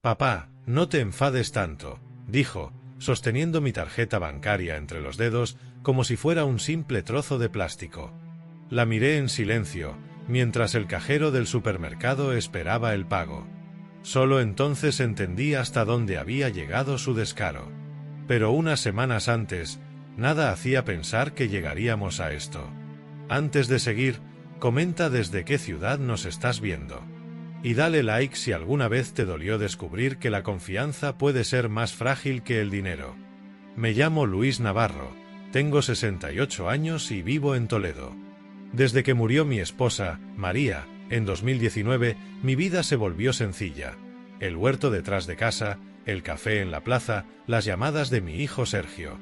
Papá, no te enfades tanto, dijo, sosteniendo mi tarjeta bancaria entre los dedos como si fuera un simple trozo de plástico. La miré en silencio, mientras el cajero del supermercado esperaba el pago. Solo entonces entendí hasta dónde había llegado su descaro. Pero unas semanas antes, nada hacía pensar que llegaríamos a esto. Antes de seguir, comenta desde qué ciudad nos estás viendo. Y dale like si alguna vez te dolió descubrir que la confianza puede ser más frágil que el dinero. Me llamo Luis Navarro, tengo 68 años y vivo en Toledo. Desde que murió mi esposa, María, en 2019, mi vida se volvió sencilla. El huerto detrás de casa, el café en la plaza, las llamadas de mi hijo Sergio.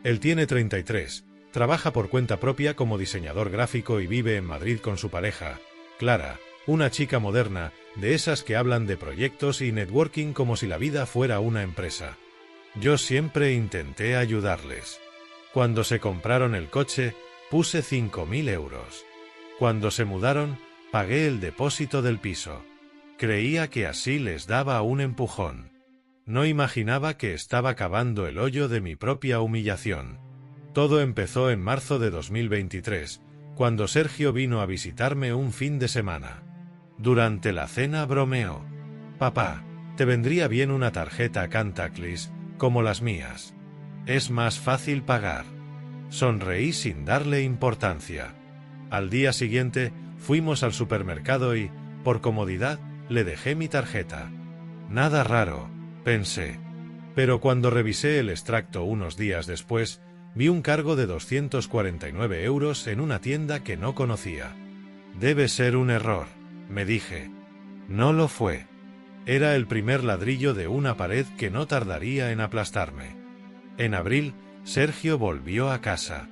Él tiene 33, trabaja por cuenta propia como diseñador gráfico y vive en Madrid con su pareja, Clara, una chica moderna, de esas que hablan de proyectos y networking como si la vida fuera una empresa. Yo siempre intenté ayudarles. Cuando se compraron el coche, puse 5.000 euros. Cuando se mudaron, pagué el depósito del piso. Creía que así les daba un empujón. No imaginaba que estaba cavando el hoyo de mi propia humillación. Todo empezó en marzo de 2023, cuando Sergio vino a visitarme un fin de semana. Durante la cena bromeó. «Papá, te vendría bien una tarjeta contactless, como las mías. Es más fácil pagar». Sonreí sin darle importancia. Al día siguiente, fuimos al supermercado y, por comodidad, le dejé mi tarjeta. Nada raro, pensé. Pero cuando revisé el extracto unos días después, vi un cargo de 249 euros en una tienda que no conocía. Debe ser un error, me dije. No lo fue. Era el primer ladrillo de una pared que no tardaría en aplastarme. En abril, Sergio volvió a casa.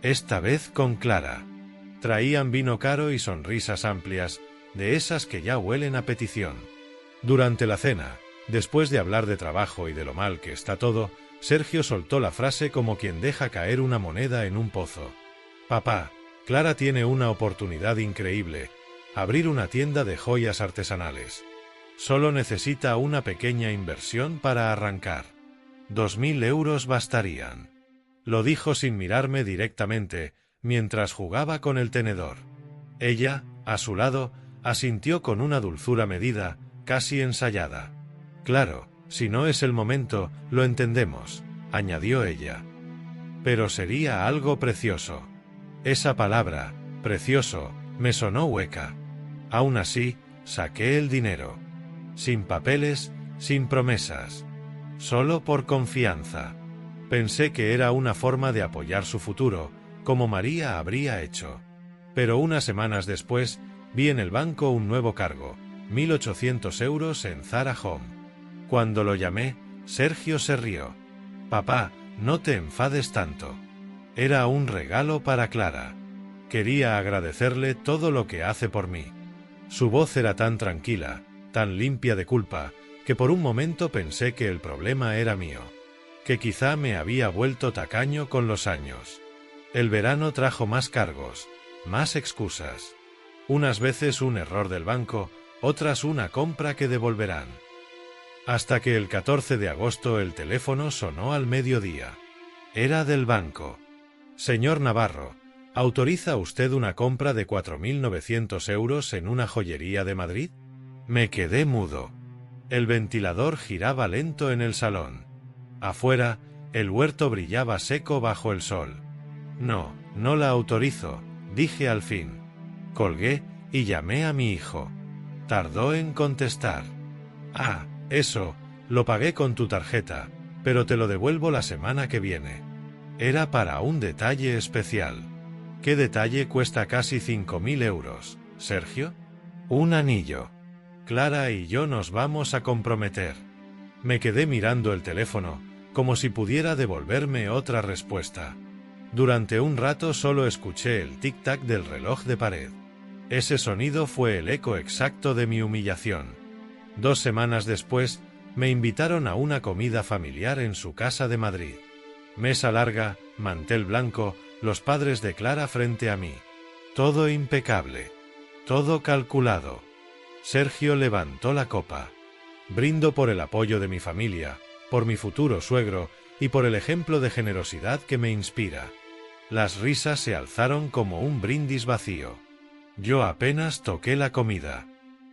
Esta vez con Clara. Traían vino caro y sonrisas amplias, de esas que ya huelen a petición. Durante la cena, después de hablar de trabajo y de lo mal que está todo, Sergio soltó la frase como quien deja caer una moneda en un pozo. «Papá, Clara tiene una oportunidad increíble, abrir una tienda de joyas artesanales. Solo necesita una pequeña inversión para arrancar. 2.000 euros bastarían». Lo dijo sin mirarme directamente, mientras jugaba con el tenedor. Ella, a su lado, asintió con una dulzura medida, casi ensayada. «Claro, si no es el momento, lo entendemos», añadió ella. «Pero sería algo precioso». Esa palabra, precioso, me sonó hueca. Aún así, saqué el dinero. Sin papeles, sin promesas. Solo por confianza. Pensé que era una forma de apoyar su futuro, como María habría hecho. Pero unas semanas después, vi en el banco un nuevo cargo, 1.800 euros en Zara Home. Cuando lo llamé, Sergio se rió. «Papá, no te enfades tanto. Era un regalo para Clara. Quería agradecerle todo lo que hace por mí». Su voz era tan tranquila, tan limpia de culpa, que por un momento pensé que el problema era mío. Que quizá me había vuelto tacaño con los años. El verano trajo más cargos, más excusas. Unas veces un error del banco, otras una compra que devolverán. Hasta que el 14 de agosto el teléfono sonó al mediodía. Era del banco. «Señor Navarro, ¿autoriza usted una compra de 4.900 euros en una joyería de Madrid?» Me quedé mudo. El ventilador giraba lento en el salón. Afuera, el huerto brillaba seco bajo el sol. «No, no la autorizo», dije al fin. Colgué y llamé a mi hijo. Tardó en contestar. «Ah, eso, lo pagué con tu tarjeta, pero te lo devuelvo la semana que viene». Era para un detalle especial. «¿Qué detalle cuesta casi 5.000 euros, Sergio?» «Un anillo. Clara y yo nos vamos a comprometer». Me quedé mirando el teléfono, como si pudiera devolverme otra respuesta. Durante un rato solo escuché el tic-tac del reloj de pared. Ese sonido fue el eco exacto de mi humillación. 2 semanas después, me invitaron a una comida familiar en su casa de Madrid. Mesa larga, mantel blanco, los padres de Clara frente a mí. Todo impecable. Todo calculado. Sergio levantó la copa. Brindo por el apoyo de mi familia, por mi futuro suegro y por el ejemplo de generosidad que me inspira. Las risas se alzaron como un brindis vacío. Yo apenas toqué la comida.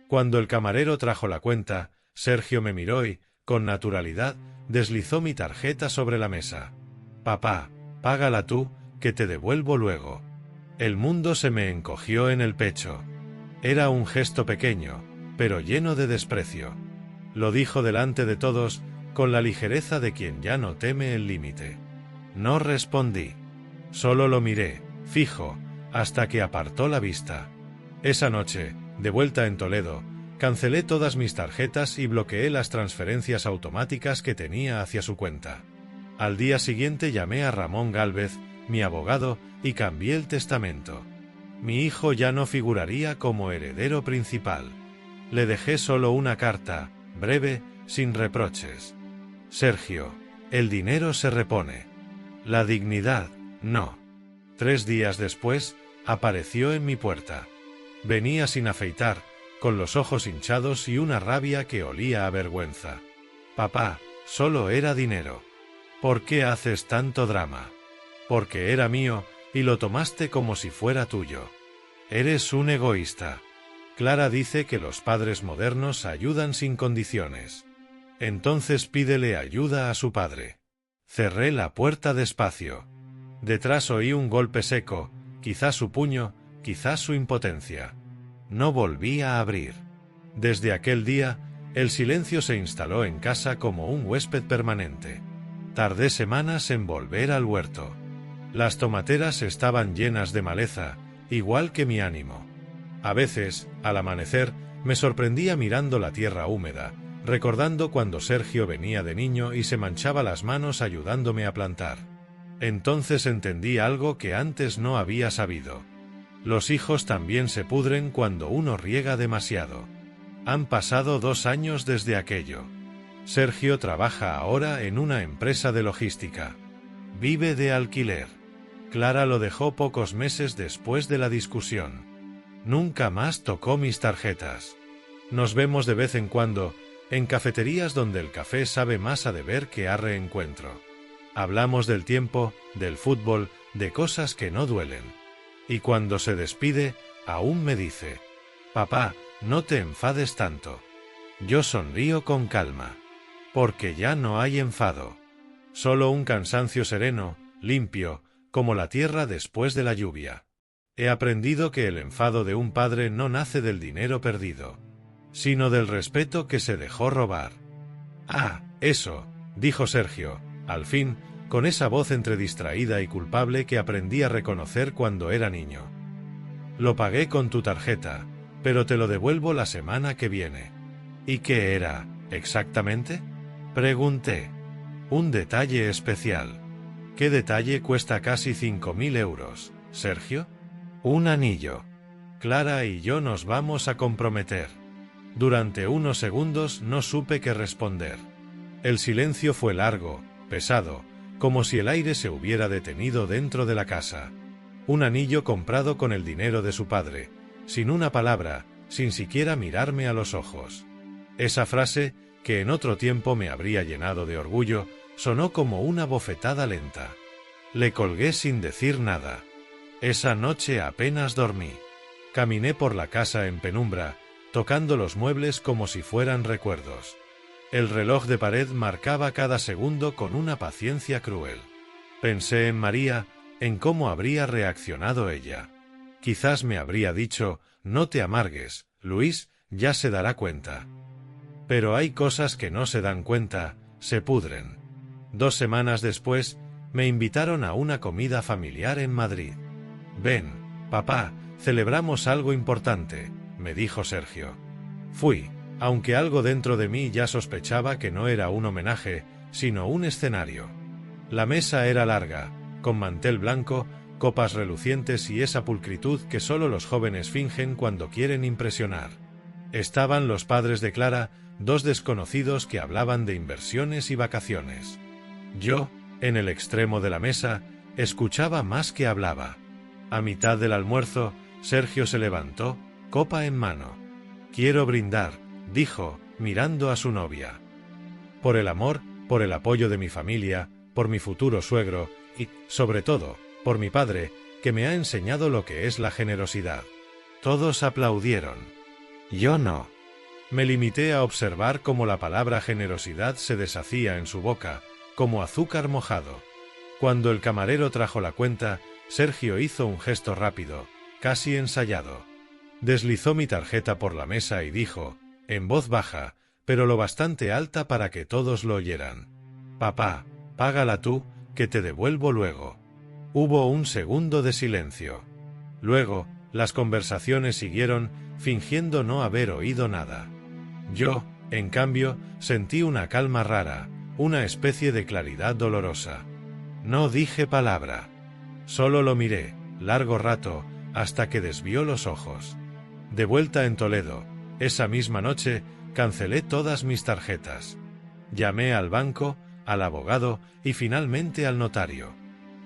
Cuando el camarero trajo la cuenta, Sergio me miró y, con naturalidad, deslizó mi tarjeta sobre la mesa. «Papá, págala tú, que te devuelvo luego». El mundo se me encogió en el pecho. Era un gesto pequeño, pero lleno de desprecio. Lo dijo delante de todos, con la ligereza de quien ya no teme el límite. No respondí. Solo lo miré, fijo, hasta que apartó la vista. Esa noche, de vuelta en Toledo, cancelé todas mis tarjetas y bloqueé las transferencias automáticas que tenía hacia su cuenta. Al día siguiente llamé a Ramón Gálvez, mi abogado, y cambié el testamento. Mi hijo ya no figuraría como heredero principal. Le dejé solo una carta, breve, sin reproches. Sergio, el dinero se repone. La dignidad, no. 3 días después, apareció en mi puerta. Venía sin afeitar, con los ojos hinchados y una rabia que olía a vergüenza. Papá, solo era dinero. ¿Por qué haces tanto drama? Porque era mío, y lo tomaste como si fuera tuyo. Eres un egoísta. Clara dice que los padres modernos ayudan sin condiciones. Entonces pídele ayuda a su padre. Cerré la puerta despacio. Detrás oí un golpe seco, quizá su puño, quizá su impotencia. No volví a abrir. Desde aquel día, el silencio se instaló en casa como un huésped permanente. Tardé semanas en volver al huerto. Las tomateras estaban llenas de maleza, igual que mi ánimo. A veces, al amanecer, me sorprendía mirando la tierra húmeda, recordando cuando Sergio venía de niño y se manchaba las manos ayudándome a plantar. Entonces entendí algo que antes no había sabido. Los hijos también se pudren cuando uno riega demasiado. Han pasado 2 años desde aquello. Sergio trabaja ahora en una empresa de logística. Vive de alquiler. Clara lo dejó pocos meses después de la discusión. Nunca más tocó mis tarjetas. Nos vemos de vez en cuando, en cafeterías donde el café sabe más a deber que a reencuentro. Hablamos del tiempo, del fútbol, de cosas que no duelen. Y cuando se despide, aún me dice: «Papá, no te enfades tanto». Yo sonrío con calma. Porque ya no hay enfado. Solo un cansancio sereno, limpio, como la tierra después de la lluvia. He aprendido que el enfado de un padre no nace del dinero perdido, sino del respeto que se dejó robar. «Ah, eso», dijo Sergio, al fin, con esa voz entre distraída y culpable que aprendí a reconocer cuando era niño. «Lo pagué con tu tarjeta, pero te lo devuelvo la semana que viene». «¿Y qué era, exactamente?», pregunté. «Un detalle especial». «¿Qué detalle cuesta casi 5.000 euros, Sergio?» «Un anillo. Clara y yo nos vamos a comprometer». Durante unos segundos no supe qué responder. El silencio fue largo, pesado, como si el aire se hubiera detenido dentro de la casa. Un anillo comprado con el dinero de su padre, sin una palabra, sin siquiera mirarme a los ojos. Esa frase, que en otro tiempo me habría llenado de orgullo, sonó como una bofetada lenta. Le colgué sin decir nada. Esa noche apenas dormí. Caminé por la casa en penumbra, tocando los muebles como si fueran recuerdos. El reloj de pared marcaba cada segundo con una paciencia cruel. Pensé en María, en cómo habría reaccionado ella. Quizás me habría dicho: «No te amargues, Luis, ya se dará cuenta». Pero hay cosas que no se dan cuenta, se pudren. 2 semanas después, me invitaron a una comida familiar en Madrid. «Ven, papá, celebramos algo importante», me dijo Sergio. Fui, aunque algo dentro de mí ya sospechaba que no era un homenaje, sino un escenario. La mesa era larga, con mantel blanco, copas relucientes y esa pulcritud que solo los jóvenes fingen cuando quieren impresionar. Estaban los padres de Clara, 2 desconocidos que hablaban de inversiones y vacaciones. Yo, en el extremo de la mesa, escuchaba más que hablaba. A mitad del almuerzo, Sergio se levantó, copa en mano. «Quiero brindar», dijo, mirando a su novia. Por el amor, por el apoyo de mi familia, por mi futuro suegro y, sobre todo, por mi padre, que me ha enseñado lo que es la generosidad. Todos aplaudieron. Yo no. Me limité a observar cómo la palabra generosidad se deshacía en su boca, como azúcar mojado. Cuando el camarero trajo la cuenta, Sergio hizo un gesto rápido, casi ensayado. Deslizó mi tarjeta por la mesa y dijo, en voz baja, pero lo bastante alta para que todos lo oyeran: «Papá, págala tú, que te devuelvo luego». Hubo un segundo de silencio. Luego, las conversaciones siguieron, fingiendo no haber oído nada. Yo, en cambio, sentí una calma rara, una especie de claridad dolorosa. No dije palabra. Solo lo miré, largo rato, hasta que desvió los ojos. De vuelta en Toledo, esa misma noche, cancelé todas mis tarjetas. Llamé al banco, al abogado y finalmente al notario.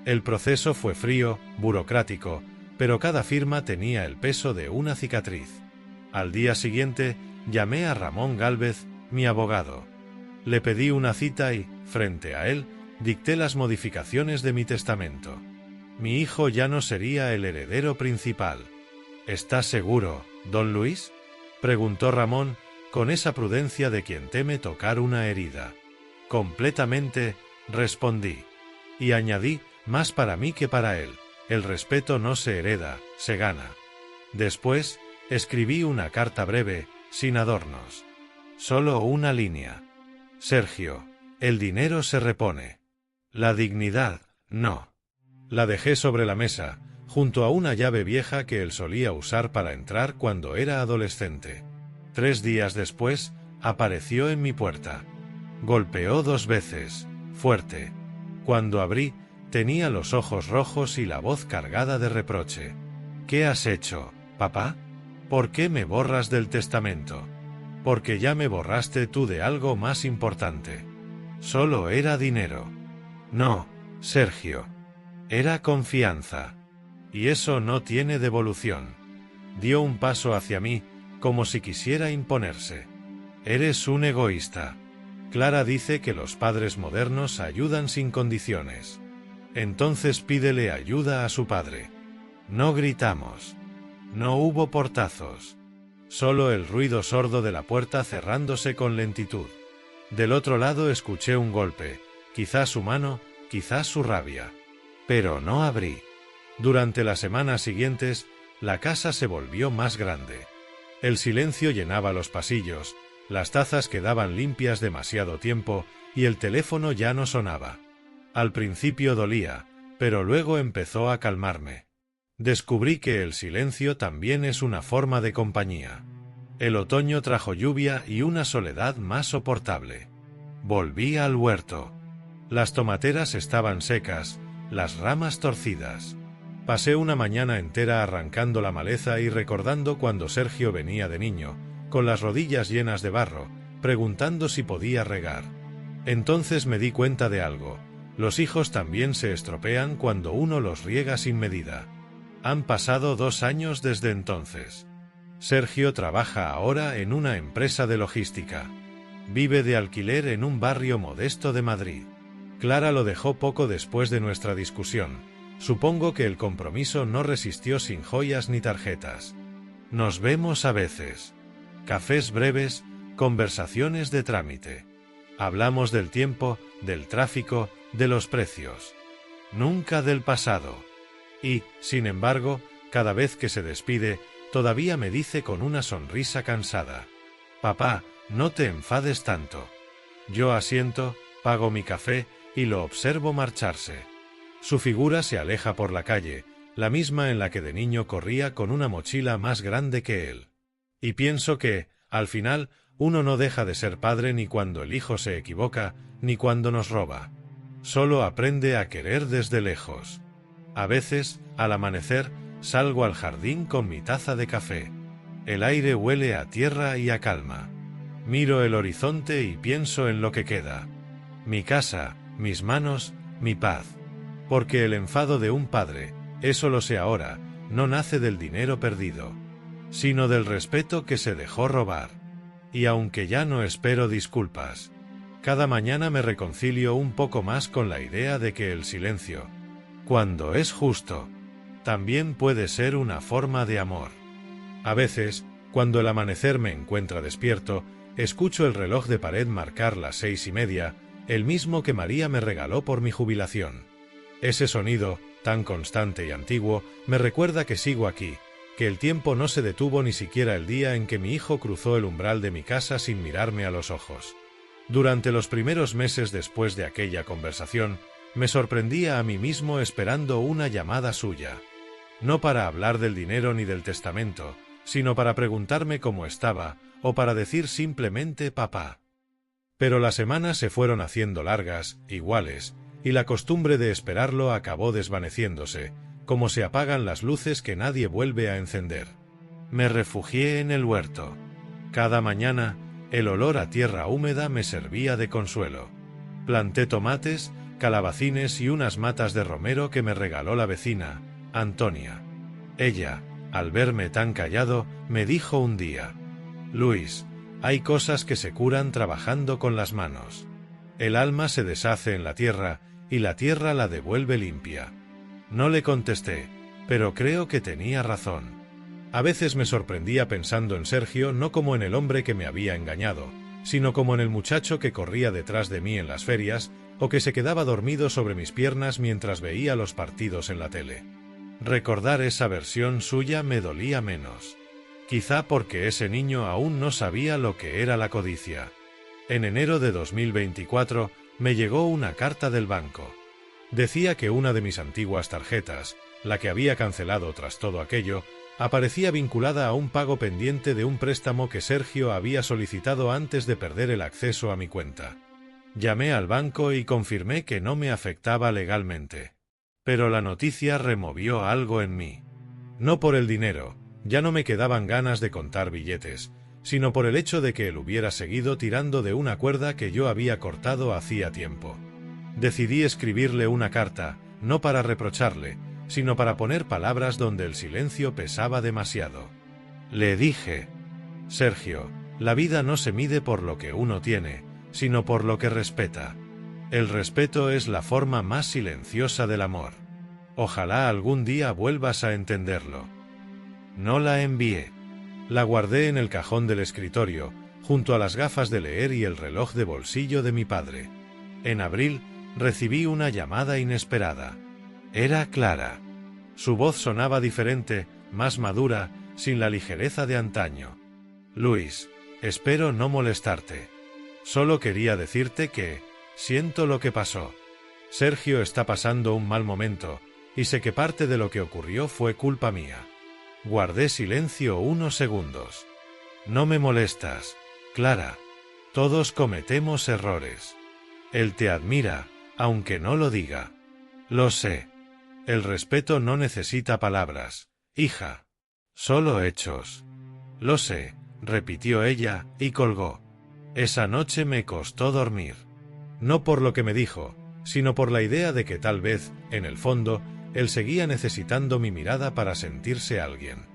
El proceso fue frío, burocrático, pero cada firma tenía el peso de una cicatriz. Al día siguiente, llamé a Ramón Gálvez, mi abogado. Le pedí una cita y, frente a él, dicté las modificaciones de mi testamento. Mi hijo ya no sería el heredero principal. ¿Estás seguro, don Luis?, preguntó Ramón, con esa prudencia de quien teme tocar una herida. Completamente, respondí. Y añadí, más para mí que para él: el respeto no se hereda, se gana. Después, escribí una carta breve, sin adornos. Solo una línea. Sergio, el dinero se repone. La dignidad, no. La dejé sobre la mesa, junto a una llave vieja que él solía usar para entrar cuando era adolescente. 3 días después, apareció en mi puerta. Golpeó 2 veces, fuerte. Cuando abrí, tenía los ojos rojos y la voz cargada de reproche. ¿Qué has hecho, papá? ¿Por qué me borras del testamento? Porque ya me borraste tú de algo más importante. Solo era dinero. No, Sergio. Era confianza. Y eso no tiene devolución. Dio un paso hacia mí, como si quisiera imponerse. Eres un egoísta. Clara dice que los padres modernos ayudan sin condiciones. Entonces pídele ayuda a su padre. No gritamos. No hubo portazos. Solo el ruido sordo de la puerta cerrándose con lentitud. Del otro lado escuché un golpe, quizás humano, quizás su rabia. Pero no abrí. Durante las semanas siguientes, la casa se volvió más grande. El silencio llenaba los pasillos, las tazas quedaban limpias demasiado tiempo y el teléfono ya no sonaba. Al principio dolía, pero luego empezó a calmarme. Descubrí que el silencio también es una forma de compañía. El otoño trajo lluvia y una soledad más soportable. Volví al huerto. Las tomateras estaban secas, las ramas torcidas. Pasé una mañana entera arrancando la maleza y recordando cuando Sergio venía de niño, con las rodillas llenas de barro, preguntando si podía regar. Entonces me di cuenta de algo: los hijos también se estropean cuando uno los riega sin medida. Han pasado 2 años desde entonces. Sergio trabaja ahora en una empresa de logística. Vive de alquiler en un barrio modesto de Madrid. Clara lo dejó poco después de nuestra discusión. Supongo que el compromiso no resistió sin joyas ni tarjetas. Nos vemos a veces. Cafés breves, conversaciones de trámite. Hablamos del tiempo, del tráfico, de los precios. Nunca del pasado. Y, sin embargo, cada vez que se despide, todavía me dice con una sonrisa cansada: «Papá, no te enfades tanto». Yo asiento, pago mi café y lo observo marcharse. Su figura se aleja por la calle, la misma en la que de niño corría con una mochila más grande que él. Y pienso que, al final, uno no deja de ser padre ni cuando el hijo se equivoca, ni cuando nos roba. Solo aprende a querer desde lejos. A veces, al amanecer, salgo al jardín con mi taza de café. El aire huele a tierra y a calma. Miro el horizonte y pienso en lo que queda. Mi casa, mis manos, mi paz. Porque el enfado de un padre, eso lo sé ahora, no nace del dinero perdido, sino del respeto que se dejó robar. Y aunque ya no espero disculpas, cada mañana me reconcilio un poco más con la idea de que el silencio, cuando es justo, también puede ser una forma de amor. A veces, cuando el amanecer me encuentra despierto, escucho el reloj de pared marcar las 6:30, el mismo que María me regaló por mi jubilación. Ese sonido, tan constante y antiguo, me recuerda que sigo aquí, que el tiempo no se detuvo ni siquiera el día en que mi hijo cruzó el umbral de mi casa sin mirarme a los ojos. Durante los primeros meses después de aquella conversación, me sorprendía a mí mismo esperando una llamada suya. No para hablar del dinero ni del testamento, sino para preguntarme cómo estaba, o para decir simplemente papá. Pero las semanas se fueron haciendo largas, iguales, y la costumbre de esperarlo acabó desvaneciéndose, como se apagan las luces que nadie vuelve a encender. Me refugié en el huerto. Cada mañana, el olor a tierra húmeda me servía de consuelo. Planté tomates, calabacines y unas matas de romero que me regaló la vecina, Antonia. Ella, al verme tan callado, me dijo un día: «Luis, hay cosas que se curan trabajando con las manos. El alma se deshace en la tierra y la tierra la devuelve limpia». No le contesté, pero creo que tenía razón. A veces me sorprendía pensando en Sergio no como en el hombre que me había engañado, sino como en el muchacho que corría detrás de mí en las ferias o que se quedaba dormido sobre mis piernas mientras veía los partidos en la tele. Recordar esa versión suya me dolía menos. Quizá porque ese niño aún no sabía lo que era la codicia. En enero de 2024 me llegó una carta del banco. Decía que una de mis antiguas tarjetas, la que había cancelado tras todo aquello, aparecía vinculada a un pago pendiente de un préstamo que Sergio había solicitado antes de perder el acceso a mi cuenta. Llamé al banco y confirmé que no me afectaba legalmente. Pero la noticia removió algo en mí. No por el dinero, ya no me quedaban ganas de contar billetes, sino por el hecho de que él hubiera seguido tirando de una cuerda que yo había cortado hacía tiempo. Decidí escribirle una carta, no para reprocharle, sino para poner palabras donde el silencio pesaba demasiado. Le dije: «Sergio, la vida no se mide por lo que uno tiene, sino por lo que respeta. El respeto es la forma más silenciosa del amor. Ojalá algún día vuelvas a entenderlo». No la envié. La guardé en el cajón del escritorio, junto a las gafas de leer y el reloj de bolsillo de mi padre. En abril, recibí una llamada inesperada. Era Clara. Su voz sonaba diferente, más madura, sin la ligereza de antaño. «Luis, espero no molestarte. Solo quería decirte que siento lo que pasó. Sergio está pasando un mal momento, y sé que parte de lo que ocurrió fue culpa mía». Guardé silencio unos segundos. «No me molestas, Clara. Todos cometemos errores. Él te admira, aunque no lo diga. Lo sé. El respeto no necesita palabras, hija. Solo hechos». «Lo sé», repitió ella, y colgó. Esa noche me costó dormir. No por lo que me dijo, sino por la idea de que tal vez, en el fondo, él seguía necesitando mi mirada para sentirse alguien.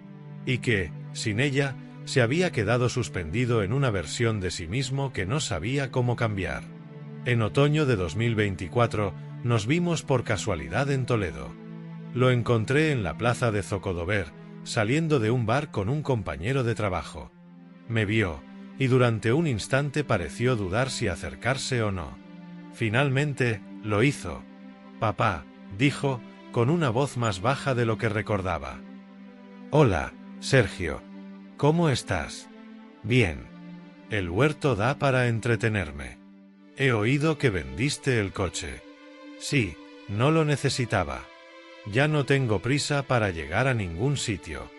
Y que, sin ella, se había quedado suspendido en una versión de sí mismo que no sabía cómo cambiar. En otoño de 2024, nos vimos por casualidad en Toledo. Lo encontré en la plaza de Zocodover, saliendo de un bar con un compañero de trabajo. Me vio, y durante un instante pareció dudar si acercarse o no. Finalmente, lo hizo. «Papá», dijo, con una voz más baja de lo que recordaba. «Hola, Sergio. ¿Cómo estás?» «Bien. El huerto da para entretenerme. He oído que vendiste el coche». «Sí, no lo necesitaba. Ya no tengo prisa para llegar a ningún sitio».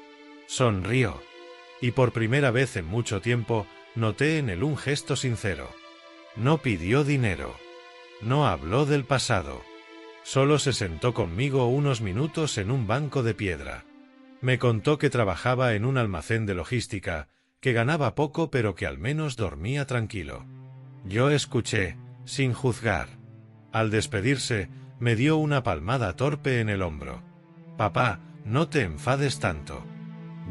Sonrió. Y por primera vez en mucho tiempo, noté en él un gesto sincero. No pidió dinero. No habló del pasado. Solo se sentó conmigo unos minutos en un banco de piedra. Me contó que trabajaba en un almacén de logística, que ganaba poco pero que al menos dormía tranquilo. Yo escuché, sin juzgar. Al despedirse, me dio una palmada torpe en el hombro. «Papá, no te enfades tanto».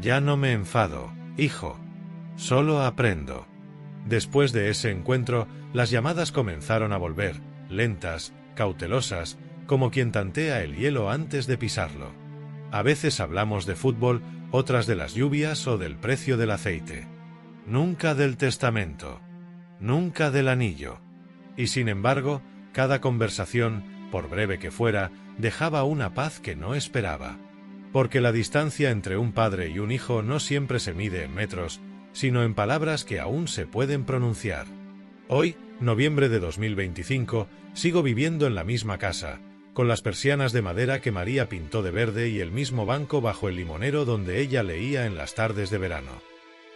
«Ya no me enfado, hijo. Solo aprendo». Después de ese encuentro, las llamadas comenzaron a volver, lentas, cautelosas, como quien tantea el hielo antes de pisarlo. A veces hablamos de fútbol, otras de las lluvias o del precio del aceite. Nunca del testamento. Nunca del anillo. Y sin embargo, cada conversación, por breve que fuera, dejaba una paz que no esperaba. Porque la distancia entre un padre y un hijo no siempre se mide en metros, sino en palabras que aún se pueden pronunciar. Hoy, noviembre de 2025, sigo viviendo en la misma casa, con las persianas de madera que María pintó de verde y el mismo banco bajo el limonero donde ella leía en las tardes de verano.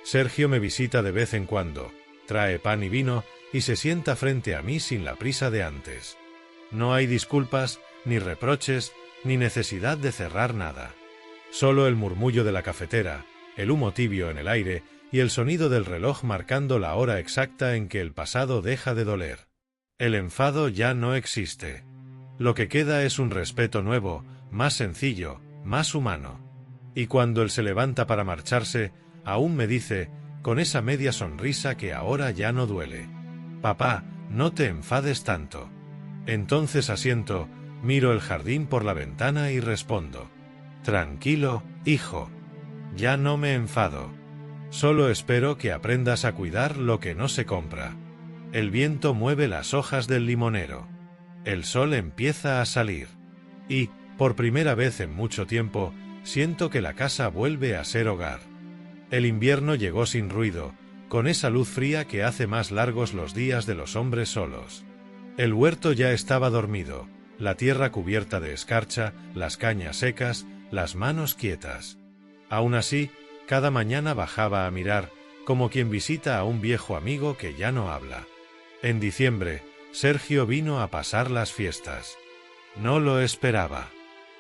Sergio me visita de vez en cuando, trae pan y vino y se sienta frente a mí sin la prisa de antes. No hay disculpas, ni reproches, ni necesidad de cerrar nada. Solo el murmullo de la cafetera, el humo tibio en el aire y el sonido del reloj marcando la hora exacta en que el pasado deja de doler. El enfado ya no existe. Lo que queda es un respeto nuevo, más sencillo, más humano. Y cuando él se levanta para marcharse, aún me dice, con esa media sonrisa que ahora ya no duele: «Papá, no te enfades tanto». Entonces asiento, miro el jardín por la ventana y respondo: «Tranquilo, hijo. Ya no me enfado. Solo espero que aprendas a cuidar lo que no se compra». El viento mueve las hojas del limonero. El sol empieza a salir. Y, por primera vez en mucho tiempo, siento que la casa vuelve a ser hogar. El invierno llegó sin ruido, con esa luz fría que hace más largos los días de los hombres solos. El huerto ya estaba dormido, la tierra cubierta de escarcha, las cañas secas, las manos quietas. Aún así, cada mañana bajaba a mirar, como quien visita a un viejo amigo que ya no habla. En diciembre, Sergio vino a pasar las fiestas. No lo esperaba.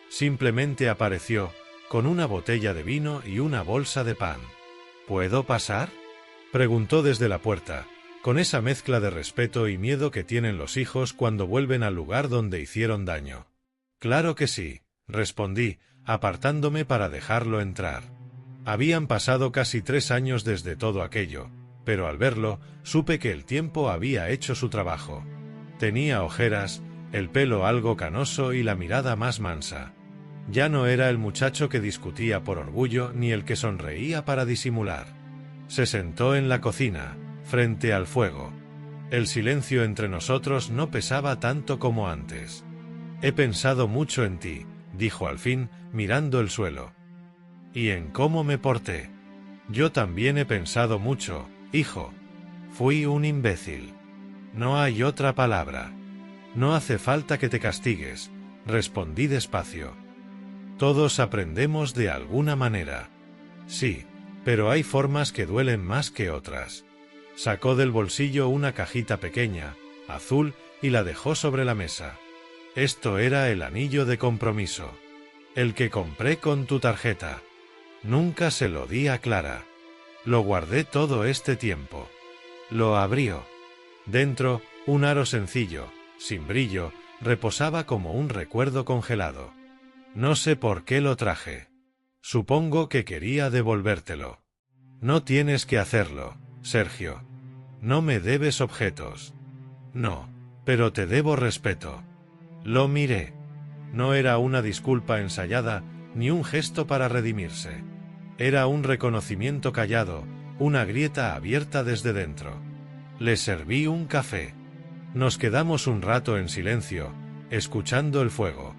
Simplemente apareció, con una botella de vino y una bolsa de pan. ¿Puedo pasar?, preguntó desde la puerta, con esa mezcla de respeto y miedo que tienen los hijos cuando vuelven al lugar donde hicieron daño. Claro que sí, respondí, apartándome para dejarlo entrar. Habían pasado casi 3 años desde todo aquello, pero al verlo, supe que el tiempo había hecho su trabajo. Tenía ojeras, el pelo algo canoso y la mirada más mansa. Ya no era el muchacho que discutía por orgullo ni el que sonreía para disimular. Se sentó en la cocina, frente al fuego. El silencio entre nosotros no pesaba tanto como antes. «He pensado mucho en ti», dijo al fin, mirando el suelo. «Y en cómo me porté. Yo también he pensado mucho, hijo. Fui un imbécil. No hay otra palabra. No hace falta que te castigues», respondí despacio. «Todos aprendemos de alguna manera». «Sí, pero hay formas que duelen más que otras». Sacó del bolsillo una cajita pequeña, azul, y la dejó sobre la mesa. Esto era el anillo de compromiso. El que compré con tu tarjeta. Nunca se lo di a Clara. Lo guardé todo este tiempo. Lo abrió. Dentro, un aro sencillo, sin brillo, reposaba como un recuerdo congelado. No sé por qué lo traje. Supongo que quería devolvértelo. No tienes que hacerlo, Sergio. No me debes objetos. No, pero te debo respeto. Lo miré. No era una disculpa ensayada, ni un gesto para redimirse. Era un reconocimiento callado, una grieta abierta desde dentro. Le serví un café. Nos quedamos un rato en silencio, escuchando el fuego.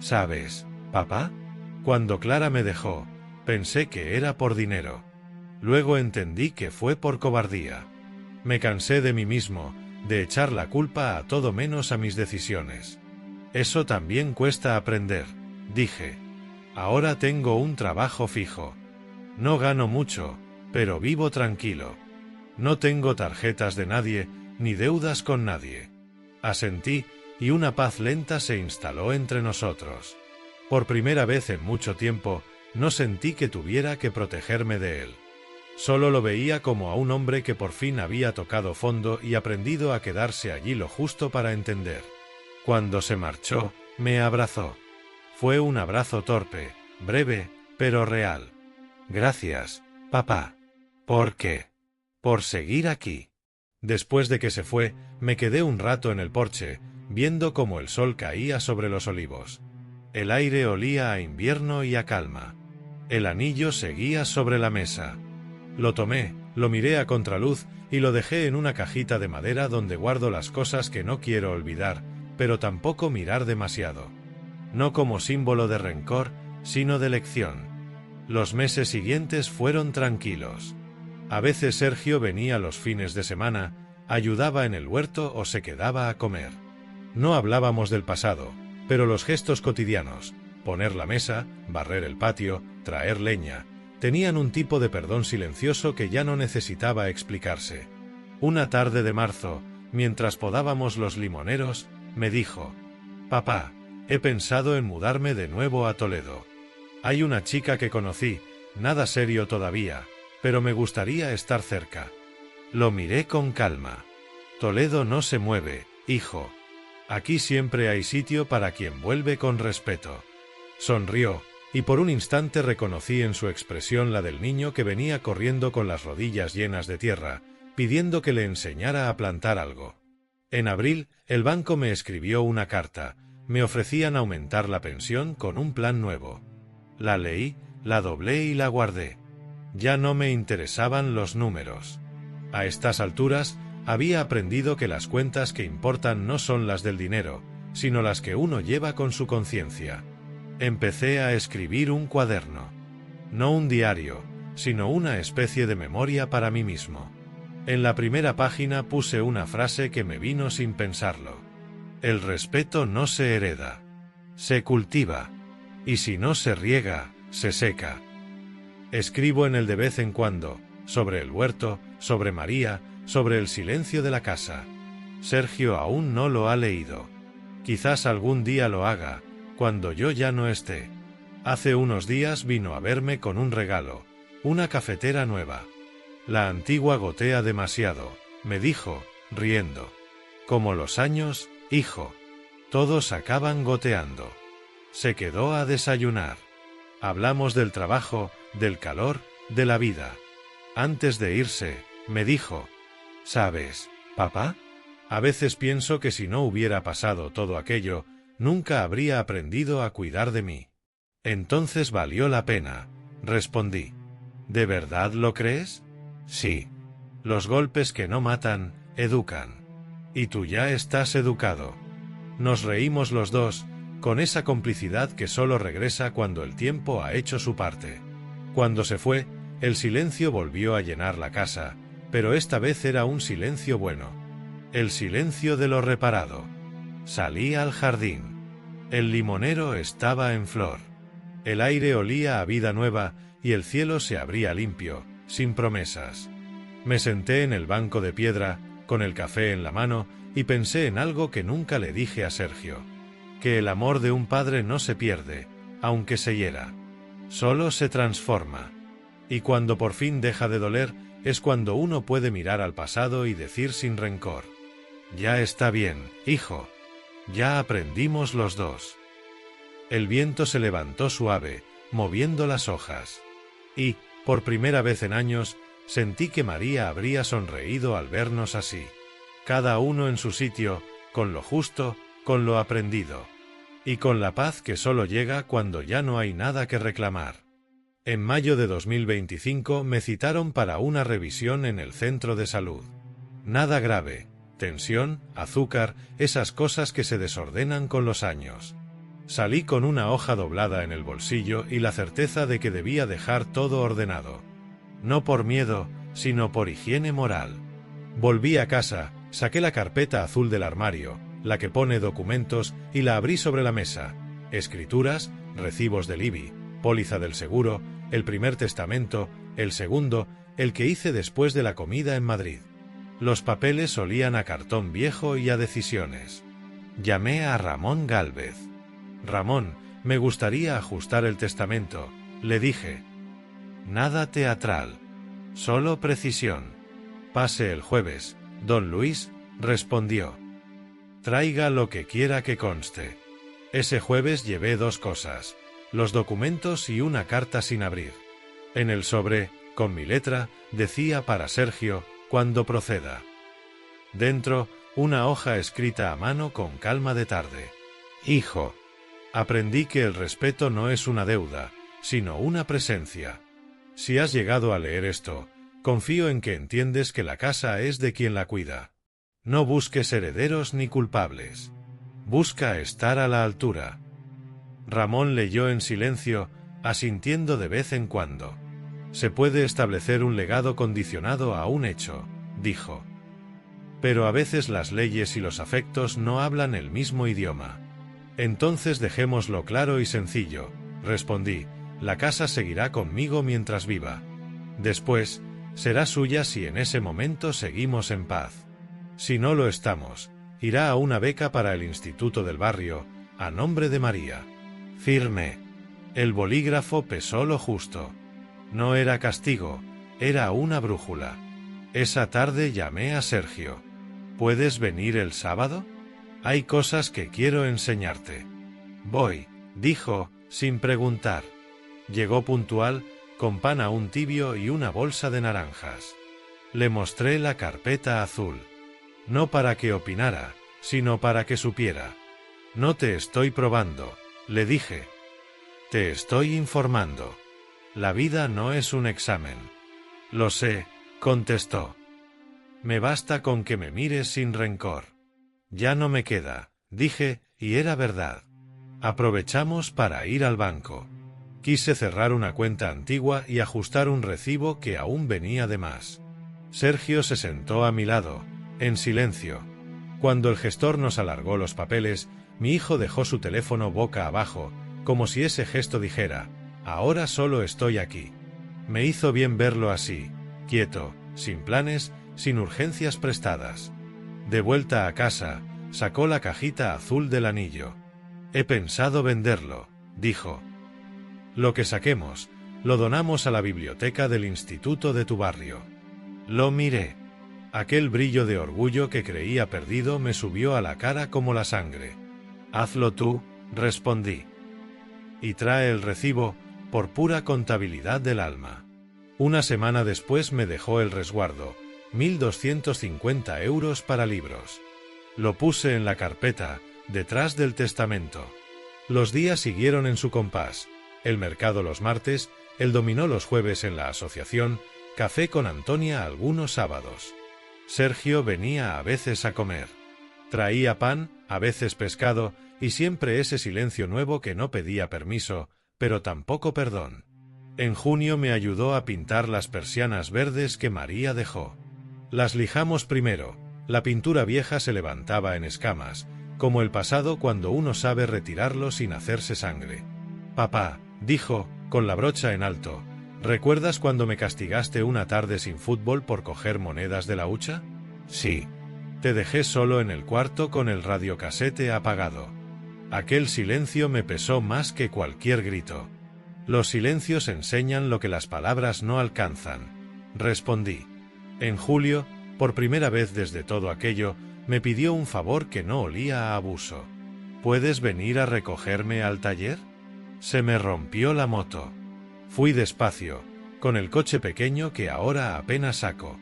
¿Sabes, papá? Cuando Clara me dejó, pensé que era por dinero. Luego entendí que fue por cobardía. Me cansé de mí mismo, de echar la culpa a todo menos a mis decisiones. Eso también cuesta aprender, dije. Ahora tengo un trabajo fijo. No gano mucho, pero vivo tranquilo. No tengo tarjetas de nadie, ni deudas con nadie. Asentí, y una paz lenta se instaló entre nosotros. Por primera vez en mucho tiempo, no sentí que tuviera que protegerme de él. Solo lo veía como a un hombre que por fin había tocado fondo y aprendido a quedarse allí lo justo para entender. Cuando se marchó, me abrazó. Fue un abrazo torpe, breve, pero real. Gracias, papá. ¿Por qué? Por seguir aquí. Después de que se fue, me quedé un rato en el porche, viendo cómo el sol caía sobre los olivos. El aire olía a invierno y a calma. El anillo seguía sobre la mesa. Lo tomé, lo miré a contraluz y lo dejé en una cajita de madera donde guardo las cosas que no quiero olvidar, pero tampoco mirar demasiado. No como símbolo de rencor, sino de lección. Los meses siguientes fueron tranquilos. A veces Sergio venía los fines de semana, ayudaba en el huerto o se quedaba a comer. No hablábamos del pasado, pero los gestos cotidianos, poner la mesa, barrer el patio, traer leña, tenían un tipo de perdón silencioso que ya no necesitaba explicarse. Una tarde de marzo, mientras podábamos los limoneros, me dijo: «Papá, he pensado en mudarme de nuevo a Toledo. Hay una chica que conocí, nada serio todavía, pero me gustaría estar cerca». Lo miré con calma. «Toledo no se mueve, hijo. Aquí siempre hay sitio para quien vuelve con respeto». Sonrió, y por un instante reconocí en su expresión la del niño que venía corriendo con las rodillas llenas de tierra, pidiendo que le enseñara a plantar algo. En abril, el banco me escribió una carta. Me ofrecían aumentar la pensión con un plan nuevo. La leí, la doblé y la guardé. Ya no me interesaban los números. A estas alturas, había aprendido que las cuentas que importan no son las del dinero, sino las que uno lleva con su conciencia. Empecé a escribir un cuaderno. No un diario, sino una especie de memoria para mí mismo. En la primera página puse una frase que me vino sin pensarlo. El respeto no se hereda. Se cultiva. Y si no se riega, se seca. Escribo en el de vez en cuando, sobre el huerto, sobre María, sobre el silencio de la casa. Sergio aún no lo ha leído. Quizás algún día lo haga, cuando yo ya no esté. Hace unos días vino a verme con un regalo, una cafetera nueva. La antigua gotea demasiado, me dijo, riendo. Como los años, hijo. Todos acaban goteando. Se quedó a desayunar. Hablamos del trabajo, del calor, de la vida. Antes de irse, me dijo: «¿Sabes, papá? A veces pienso que si no hubiera pasado todo aquello, nunca habría aprendido a cuidar de mí». «Entonces valió la pena», respondí. «¿De verdad lo crees?» «Sí. Los golpes que no matan, educan. Y tú ya estás educado». Nos reímos los dos, con esa complicidad que solo regresa cuando el tiempo ha hecho su parte. Cuando se fue, el silencio volvió a llenar la casa, pero esta vez era un silencio bueno. El silencio de lo reparado. Salí al jardín. El limonero estaba en flor. El aire olía a vida nueva y el cielo se abría limpio, sin promesas. Me senté en el banco de piedra, con el café en la mano, y pensé en algo que nunca le dije a Sergio. Que el amor de un padre no se pierde, aunque se hiera. Solo se transforma. Y cuando por fin deja de doler, es cuando uno puede mirar al pasado y decir sin rencor: «Ya está bien, hijo. Ya aprendimos los dos». El viento se levantó suave, moviendo las hojas. Y, por primera vez en años, sentí que María habría sonreído al vernos así. Cada uno en su sitio, con lo justo, con lo aprendido. Y con la paz que solo llega cuando ya no hay nada que reclamar. En mayo de 2025 me citaron para una revisión en el centro de salud. Nada grave, tensión, azúcar, esas cosas que se desordenan con los años. Salí con una hoja doblada en el bolsillo y la certeza de que debía dejar todo ordenado. No por miedo, sino por higiene moral. Volví a casa, saqué la carpeta azul del armario, la que pone documentos, y la abrí sobre la mesa. Escrituras, recibos del IBI, póliza del seguro, el primer testamento, el segundo, el que hice después de la comida en Madrid. Los papeles olían a cartón viejo y a decisiones. Llamé a Ramón Gálvez. «Ramón, me gustaría ajustar el testamento», le dije. «Nada teatral. Solo precisión. Pase el jueves, don Luis», respondió. «Traiga lo que quiera que conste». Ese jueves llevé dos cosas: los documentos y una carta sin abrir. En el sobre, con mi letra, decía para Sergio, cuando proceda. Dentro, una hoja escrita a mano con calma de tarde. Hijo, aprendí que el respeto no es una deuda, sino una presencia. Si has llegado a leer esto, confío en que entiendes que la casa es de quien la cuida. No busques herederos ni culpables. Busca estar a la altura. Ramón leyó en silencio, asintiendo de vez en cuando. Se puede establecer un legado condicionado a un hecho, dijo. Pero a veces las leyes y los afectos no hablan el mismo idioma. Entonces dejémoslo claro y sencillo, respondí, la casa seguirá conmigo mientras viva. Después, será suya si en ese momento seguimos en paz. Si no lo estamos, irá a una beca para el instituto del barrio, a nombre de María. Firme. El bolígrafo pesó lo justo. No era castigo, era una brújula. Esa tarde llamé a Sergio. ¿Puedes venir el sábado? Hay cosas que quiero enseñarte. Voy, dijo, sin preguntar. Llegó puntual, con pan aún tibio y una bolsa de naranjas. Le mostré la carpeta azul. No para que opinara, sino para que supiera. No te estoy probando, le dije. Te estoy informando. La vida no es un examen. Lo sé, contestó. Me basta con que me mires sin rencor. Ya no me queda, dije, y era verdad. Aprovechamos para ir al banco. Quise cerrar una cuenta antigua y ajustar un recibo que aún venía de más. Sergio se sentó a mi lado, en silencio. Cuando el gestor nos alargó los papeles, mi hijo dejó su teléfono boca abajo, como si ese gesto dijera, ahora solo estoy aquí. Me hizo bien verlo así, quieto, sin planes, sin urgencias prestadas. De vuelta a casa, sacó la cajita azul del anillo. He pensado venderlo, dijo. Lo que saquemos, lo donamos a la biblioteca del instituto de tu barrio. Lo miré. Aquel brillo de orgullo que creía perdido me subió a la cara como la sangre. Hazlo tú, respondí. Y trae el recibo, por pura contabilidad del alma. Una semana después me dejó el resguardo, 1.250 euros para libros. Lo puse en la carpeta, detrás del testamento. Los días siguieron en su compás. El mercado los martes, el dominó los jueves en la asociación, café con Antonia algunos sábados. Sergio venía a veces a comer. Traía pan, a veces pescado, y siempre ese silencio nuevo que no pedía permiso, pero tampoco perdón. En junio me ayudó a pintar las persianas verdes que María dejó. Las lijamos primero, la pintura vieja se levantaba en escamas, como el pasado cuando uno sabe retirarlo sin hacerse sangre. Papá, dijo, con la brocha en alto, ¿recuerdas cuando me castigaste una tarde sin fútbol por coger monedas de la hucha? Sí. Te dejé solo en el cuarto con el radiocasete apagado. Aquel silencio me pesó más que cualquier grito. Los silencios enseñan lo que las palabras no alcanzan, respondí. En julio, por primera vez desde todo aquello, me pidió un favor que no olía a abuso. ¿Puedes venir a recogerme al taller? Se me rompió la moto. Fui despacio, con el coche pequeño que ahora apenas saco.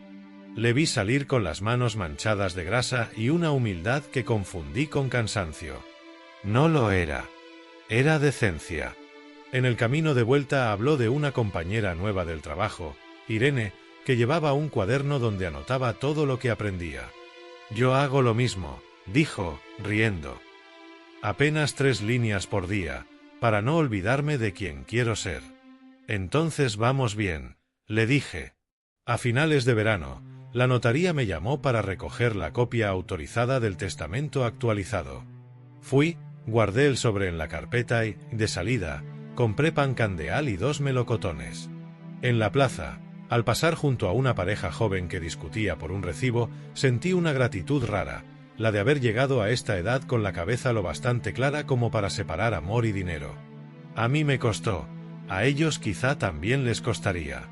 Le vi salir con las manos manchadas de grasa y una humildad que confundí con cansancio. No lo era. Era decencia. En el camino de vuelta habló de una compañera nueva del trabajo, Irene, que llevaba un cuaderno donde anotaba todo lo que aprendía. Yo hago lo mismo, dijo, riendo. Apenas 3 líneas por día, para no olvidarme de quien quiero ser. Entonces vamos bien, le dije. A finales de verano, la notaría me llamó para recoger la copia autorizada del testamento actualizado. Fui, guardé el sobre en la carpeta y, de salida, compré pan candeal y 2 melocotones. En la plaza, al pasar junto a una pareja joven que discutía por un recibo, sentí una gratitud rara, la de haber llegado a esta edad con la cabeza lo bastante clara como para separar amor y dinero. A mí me costó, a ellos quizá también les costaría.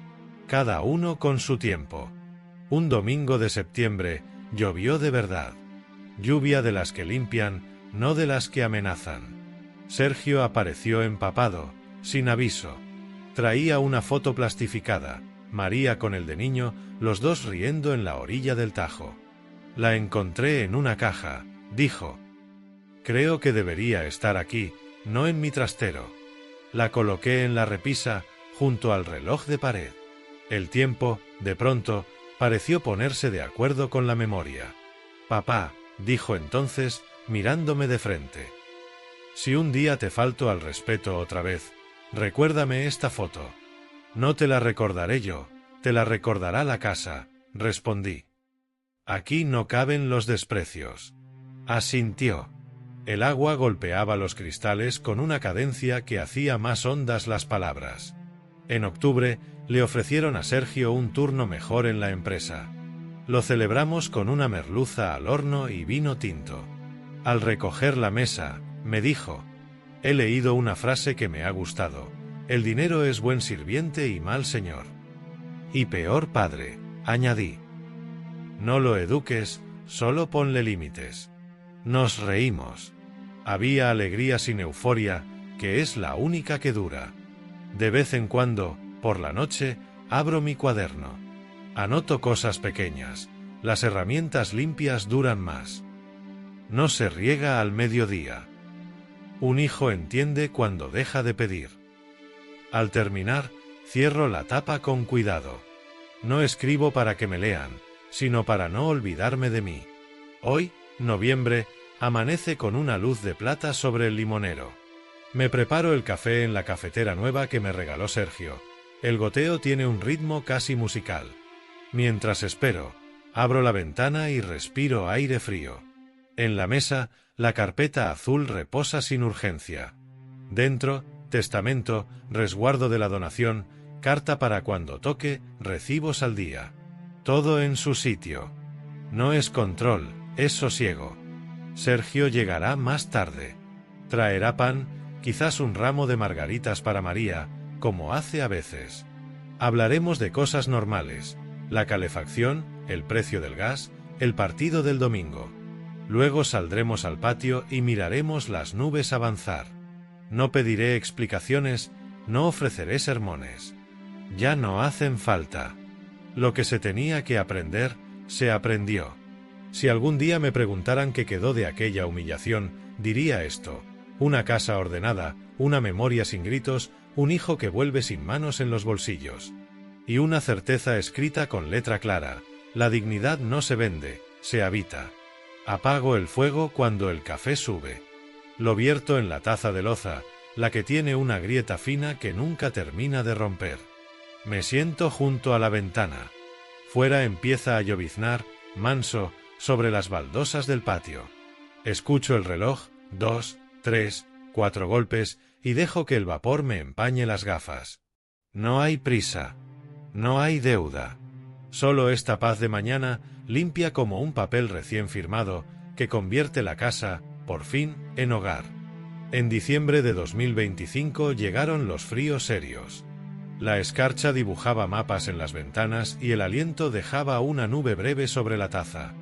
Cada uno con su tiempo. Un domingo de septiembre, llovió de verdad. Lluvia de las que limpian, no de las que amenazan. Sergio apareció empapado, sin aviso. Traía una foto plastificada, María con el de niño, los dos riendo en la orilla del Tajo. La encontré en una caja, dijo. Creo que debería estar aquí, no en mi trastero. La coloqué en la repisa, junto al reloj de pared. El tiempo, de pronto, pareció ponerse de acuerdo con la memoria. Papá, dijo entonces, mirándome de frente. Si un día te falto al respeto otra vez, recuérdame esta foto. No te la recordaré yo, te la recordará la casa, respondí. Aquí no caben los desprecios. Asintió. El agua golpeaba los cristales con una cadencia que hacía más hondas las palabras. En octubre, le ofrecieron a Sergio un turno mejor en la empresa. Lo celebramos con una merluza al horno y vino tinto. Al recoger la mesa, me dijo: he leído una frase que me ha gustado. El dinero es buen sirviente y mal señor. Y peor padre, añadí. No lo eduques, solo ponle límites. Nos reímos. Había alegría sin euforia, que es la única que dura. De vez en cuando, por la noche, abro mi cuaderno. Anoto cosas pequeñas. Las herramientas limpias duran más. No se riega al mediodía. Un hijo entiende cuando deja de pedir. Al terminar, cierro la tapa con cuidado. No escribo para que me lean, sino para no olvidarme de mí. Hoy, noviembre, amanece con una luz de plata sobre el limonero. Me preparo el café en la cafetera nueva que me regaló Sergio. El goteo tiene un ritmo casi musical. Mientras espero, abro la ventana y respiro aire frío. En la mesa, la carpeta azul reposa sin urgencia. Dentro, testamento, resguardo de la donación, carta para cuando toque, recibos al día. Todo en su sitio. No es control, es sosiego. Sergio llegará más tarde. Traerá pan, quizás un ramo de margaritas para María, como hace a veces. Hablaremos de cosas normales: la calefacción, el precio del gas, el partido del domingo. Luego saldremos al patio y miraremos las nubes avanzar. No pediré explicaciones, no ofreceré sermones. Ya no hacen falta. Lo que se tenía que aprender, se aprendió. Si algún día me preguntaran qué quedó de aquella humillación, diría esto: una casa ordenada, una memoria sin gritos, un hijo que vuelve sin manos en los bolsillos. Y una certeza escrita con letra clara: la dignidad no se vende, se habita. Apago el fuego cuando el café sube. Lo vierto en la taza de loza, la que tiene una grieta fina que nunca termina de romper. Me siento junto a la ventana. Fuera empieza a lloviznar, manso, sobre las baldosas del patio. Escucho el reloj, 2, 3, 4 golpes, y dejo que el vapor me empañe las gafas. No hay prisa. No hay deuda. Solo esta paz de mañana, limpia como un papel recién firmado, que convierte la casa, por fin, en hogar. En diciembre de 2025 llegaron los fríos serios. La escarcha dibujaba mapas en las ventanas y el aliento dejaba una nube breve sobre la taza.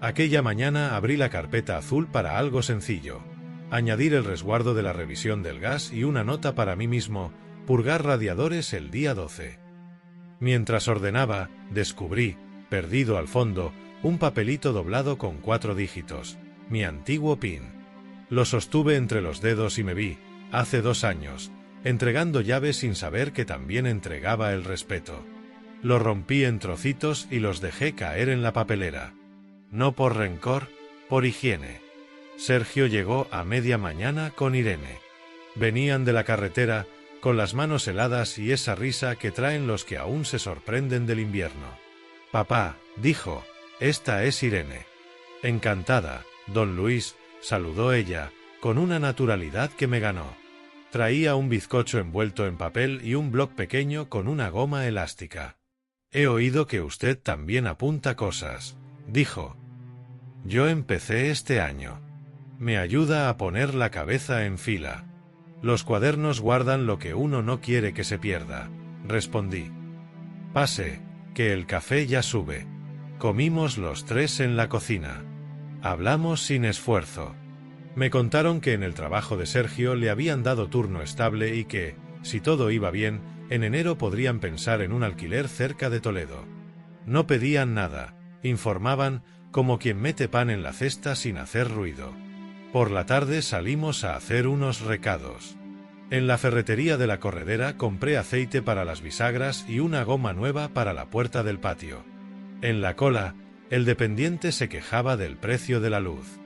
Aquella mañana abrí la carpeta azul para algo sencillo: añadir el resguardo de la revisión del gas y una nota para mí mismo: purgar radiadores el día 12. Mientras ordenaba, descubrí, perdido al fondo, un papelito doblado con 4 dígitos, mi antiguo PIN. Lo sostuve entre los dedos y me vi, hace 2 años, entregando llaves sin saber que también entregaba el respeto. Lo rompí en trocitos y los dejé caer en la papelera. No por rencor, por higiene. Sergio llegó a media mañana con Irene. Venían de la carretera, con las manos heladas y esa risa que traen los que aún se sorprenden del invierno. Papá, dijo, esta es Irene. Encantada, don Luis, saludó ella, con una naturalidad que me ganó. Traía un bizcocho envuelto en papel y un bloc pequeño con una goma elástica. He oído que usted también apunta cosas, dijo. Yo empecé este año. Me ayuda a poner la cabeza en fila. Los cuadernos guardan lo que uno no quiere que se pierda, respondí. Pase, que el café ya sube. Comimos los 3 en la cocina. Hablamos sin esfuerzo. Me contaron que en el trabajo de Sergio le habían dado turno estable y que, si todo iba bien, en enero podrían pensar en un alquiler cerca de Toledo. No pedían nada, informaban, como quien mete pan en la cesta sin hacer ruido. Por la tarde salimos a hacer unos recados. En la ferretería de la corredera compré aceite para las bisagras y una goma nueva para la puerta del patio. En la cola, el dependiente se quejaba del precio de la luz.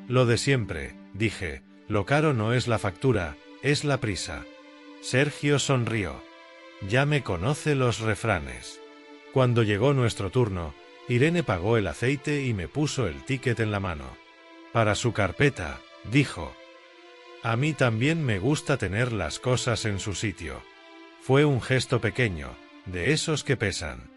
Lo de siempre, dije, lo caro no es la factura, es la prisa. Sergio sonrió. Ya me conoce los refranes. Cuando llegó nuestro turno, Irene pagó el aceite y me puso el ticket en la mano. Para su carpeta, dijo. A mí también me gusta tener las cosas en su sitio. Fue un gesto pequeño, de esos que pesan.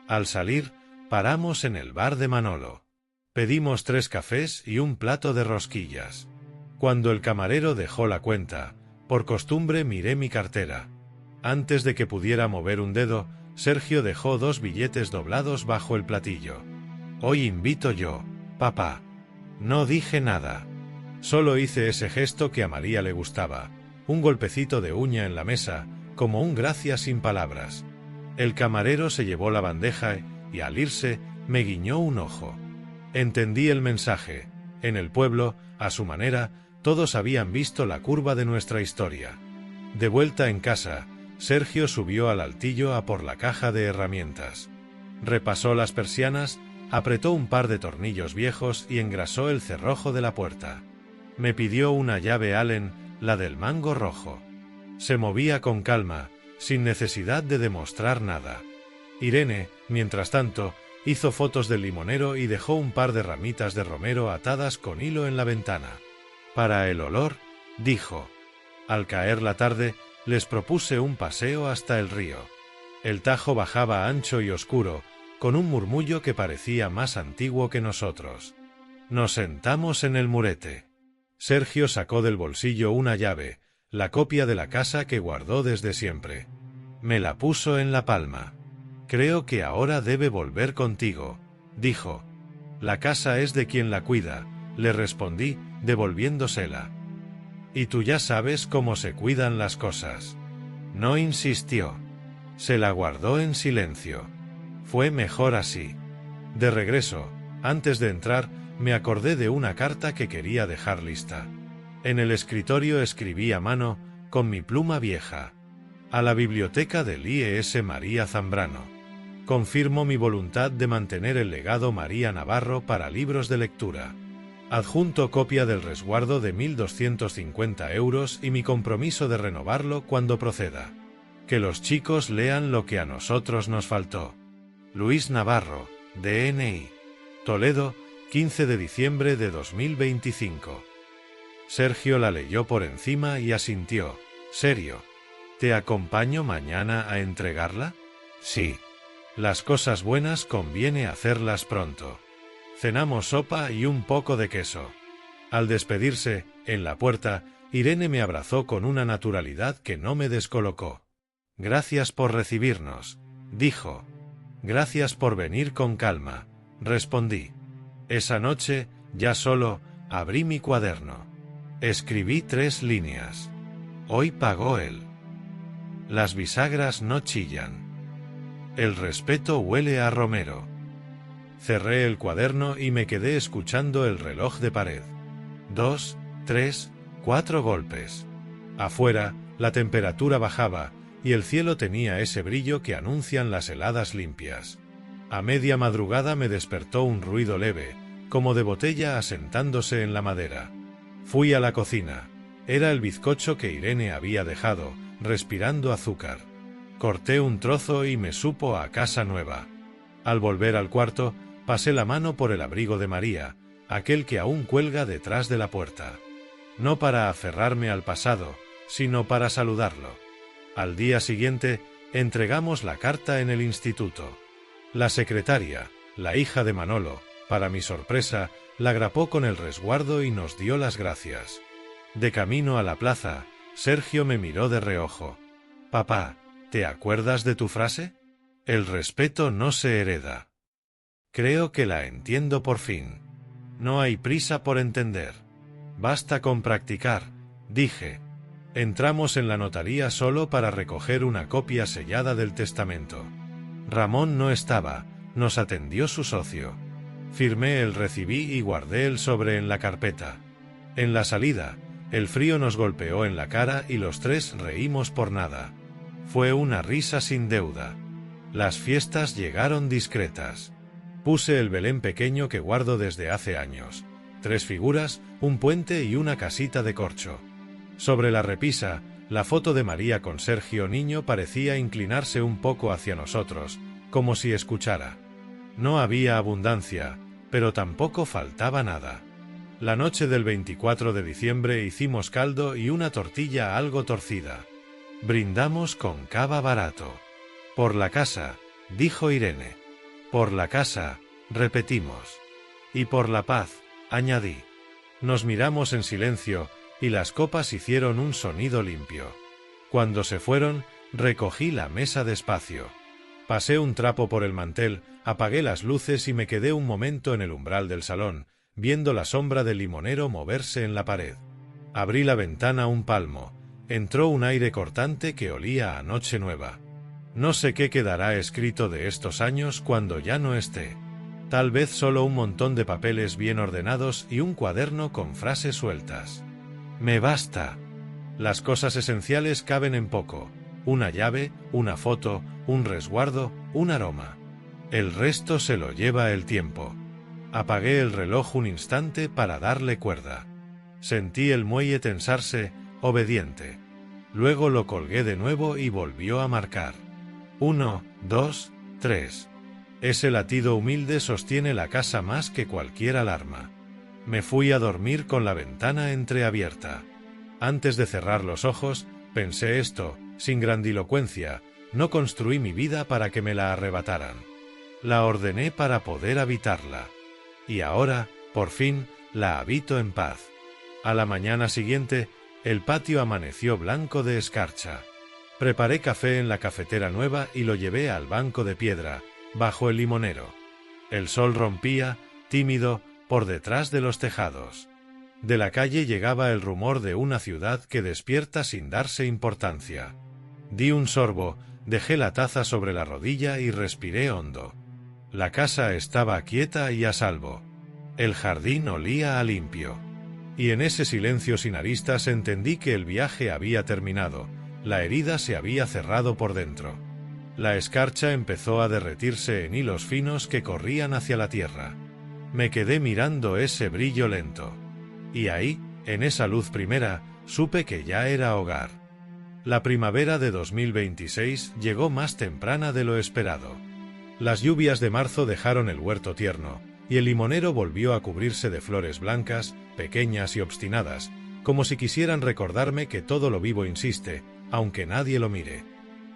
Al salir, paramos en el bar de Manolo. Pedimos 3 cafés y un plato de rosquillas. Cuando el camarero dejó la cuenta, por costumbre miré mi cartera. Antes de que pudiera mover un dedo, Sergio dejó 2 billetes doblados bajo el platillo. Hoy invito yo, papá. No dije nada. Solo hice ese gesto que a María le gustaba, un golpecito de uña en la mesa, como un gracias sin palabras. El camarero se llevó la bandeja y al irse, me guiñó un ojo. Entendí el mensaje. En el pueblo, a su manera, todos habían visto la curva de nuestra historia. De vuelta en casa, Sergio subió al altillo a por la caja de herramientas. Repasó las persianas, apretó un par de tornillos viejos y engrasó el cerrojo de la puerta. Me pidió una llave Allen, la del mango rojo. Se movía con calma, sin necesidad de demostrar nada. Irene, mientras tanto, hizo fotos del limonero y dejó un par de ramitas de romero atadas con hilo en la ventana. Para el olor, dijo. Al caer la tarde, les propuse un paseo hasta el río. El Tajo bajaba ancho y oscuro, con un murmullo que parecía más antiguo que nosotros. Nos sentamos en el murete. Sergio sacó del bolsillo una llave, la copia de la casa que guardó desde siempre. Me la puso en la palma. Creo que ahora debe volver contigo, dijo. La casa es de quien la cuida, le respondí, devolviéndosela. Y tú ya sabes cómo se cuidan las cosas. No insistió. Se la guardó en silencio. Fue mejor así. De regreso, antes de entrar, me acordé de una carta que quería dejar lista. En el escritorio escribí a mano, con mi pluma vieja. A la biblioteca del I.E.S. María Zambrano. Confirmo mi voluntad de mantener el legado María Navarro para libros de lectura. Adjunto copia del resguardo de 1.250 euros y mi compromiso de renovarlo cuando proceda. Que los chicos lean lo que a nosotros nos faltó. Luis Navarro, DNI. Toledo, 15 de diciembre de 2025. Sergio la leyó por encima y asintió. ¿Serio? ¿Te acompaño mañana a entregarla? Sí. Las cosas buenas conviene hacerlas pronto. Cenamos sopa y un poco de queso. Al despedirse, en la puerta, Irene me abrazó con una naturalidad que no me descolocó. Gracias por recibirnos, dijo. Gracias por venir con calma, respondí. Esa noche, ya solo, abrí mi cuaderno. Escribí 3 líneas. Hoy pagó él. Las bisagras no chillan. El respeto huele a romero. Cerré el cuaderno y me quedé escuchando el reloj de pared. 2, 3, 4 golpes. Afuera, la temperatura bajaba, y el cielo tenía ese brillo que anuncian las heladas limpias. A media madrugada me despertó un ruido leve, como de botella asentándose en la madera. Fui a la cocina. Era el bizcocho que Irene había dejado, respirando azúcar. Corté un trozo y me supo a casa nueva. Al volver al cuarto, pasé la mano por el abrigo de María, aquel que aún cuelga detrás de la puerta. No para aferrarme al pasado, sino para saludarlo. Al día siguiente, entregamos la carta en el instituto. La secretaria, la hija de Manolo, para mi sorpresa, la grapó con el resguardo y nos dio las gracias. De camino a la plaza, Sergio me miró de reojo. Papá, ¿te acuerdas de tu frase? El respeto no se hereda. Creo que la entiendo por fin. No hay prisa por entender. Basta con practicar, dije. Entramos en la notaría solo para recoger una copia sellada del testamento. Ramón no estaba, nos atendió su socio. Firmé el recibí y guardé el sobre en la carpeta. En la salida, el frío nos golpeó en la cara y los tres reímos por nada. Fue una risa sin deuda. Las fiestas llegaron discretas. Puse el Belén pequeño que guardo desde hace años. 3 figuras, un puente y una casita de corcho. Sobre la repisa, la foto de María con Sergio niño parecía inclinarse un poco hacia nosotros, como si escuchara. No había abundancia, pero tampoco faltaba nada. La noche del 24 de diciembre hicimos caldo y una tortilla algo torcida. Brindamos con cava barato. Por la casa, dijo Irene. Por la casa, repetimos. Y por la paz, añadí. Nos miramos en silencio, y las copas hicieron un sonido limpio. Cuando se fueron, recogí la mesa despacio. Pasé un trapo por el mantel, apagué las luces y me quedé un momento en el umbral del salón, viendo la sombra del limonero moverse en la pared. Abrí la ventana un palmo. Entró un aire cortante que olía a noche nueva. No sé qué quedará escrito de estos años cuando ya no esté. Tal vez solo un montón de papeles bien ordenados y un cuaderno con frases sueltas. Me basta. Las cosas esenciales caben en poco. Una llave, una foto, un resguardo, un aroma. El resto se lo lleva el tiempo. Apagué el reloj un instante para darle cuerda. Sentí el muelle tensarse, obediente. Luego lo colgué de nuevo y volvió a marcar. 1, 2, 3. Ese latido humilde sostiene la casa más que cualquier alarma. Me fui a dormir con la ventana entreabierta. Antes de cerrar los ojos, pensé esto, sin grandilocuencia, no construí mi vida para que me la arrebataran. La ordené para poder habitarla. Y ahora, por fin, la habito en paz. A la mañana siguiente, el patio amaneció blanco de escarcha. Preparé café en la cafetera nueva y lo llevé al banco de piedra, bajo el limonero. El sol rompía, tímido, por detrás de los tejados. De la calle llegaba el rumor de una ciudad que despierta sin darse importancia. Di un sorbo, dejé la taza sobre la rodilla y respiré hondo. La casa estaba quieta y a salvo. El jardín olía a limpio. Y en ese silencio sin aristas entendí que el viaje había terminado, la herida se había cerrado por dentro. La escarcha empezó a derretirse en hilos finos que corrían hacia la tierra. Me quedé mirando ese brillo lento. Y ahí, en esa luz primera, supe que ya era hogar. La primavera de 2026 llegó más temprana de lo esperado. Las lluvias de marzo dejaron el huerto tierno, y el limonero volvió a cubrirse de flores blancas, pequeñas y obstinadas, como si quisieran recordarme que todo lo vivo insiste, aunque nadie lo mire.